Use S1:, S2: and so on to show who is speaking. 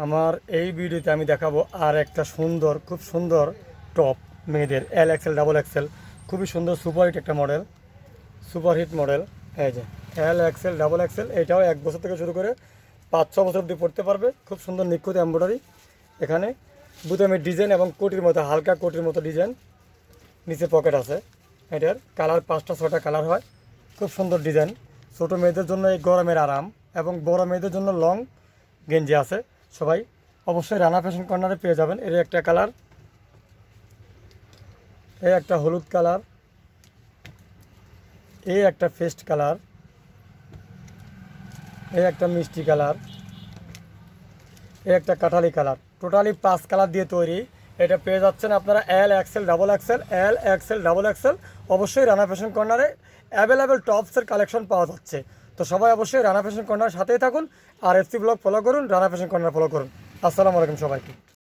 S1: আমার এই ভিডিওতে আমি দেখাবো আর একটা সুন্দর, খুব সুন্দর টপ মেয়েদের এল এক্সেল ডাবল এক্সেল, খুবই সুন্দর সুপারহিট একটা মডেল, সুপারহিট মডেল। এই যে এল এক্সেল ডাবল এক্সেল, এটাও 1 বছর থেকে শুরু করে 5-6 বছর অবধি পড়তে পারবে। খুব সুন্দর নিখুঁত এমব্রয়ডারি, এখানে বুতামের ডিজাইন এবং কোটির মতো, হালকা কোটির মতো ডিজাইন, নিচে পকেট আছে। এটার কালার 5টা 6টা কালার হয়, খুব সুন্দর ডিজাইন। ছোটো মেয়েদের জন্য এই গরমের আরাম, এবং বড় মেয়েদের জন্য লং গেঞ্জি আছে। সবাই অবশ্যই রানা ফ্যাশন কর্নারে পেয়ে যাবেন। এর একটা কালার, এই একটা হলুদ কালার, এই একটা পেস্ট কালার, এই একটা মিষ্টি কালার, এই একটা কাঠালি কালার। টোটালি 5 কালার দিয়ে তৈরি। এটা পেয়ে যাচ্ছেন আপনারা L XL double XL, L XL double XL. অবশ্যই রানা ফ্যাশন কর্নারে অ্যাভেলেবেল টপসের কালেকশন পাওয়া যাচ্ছে। তো সবাই অবশ্যই রানা ফ্যাশন কর্নারের সাথেই থাকুন, আর এফসি ব্লগ ফলো করুন, রানা ফ্যাশন কর্নার ফলো করুন। আসসালামু আলাইকুম সবাইকে।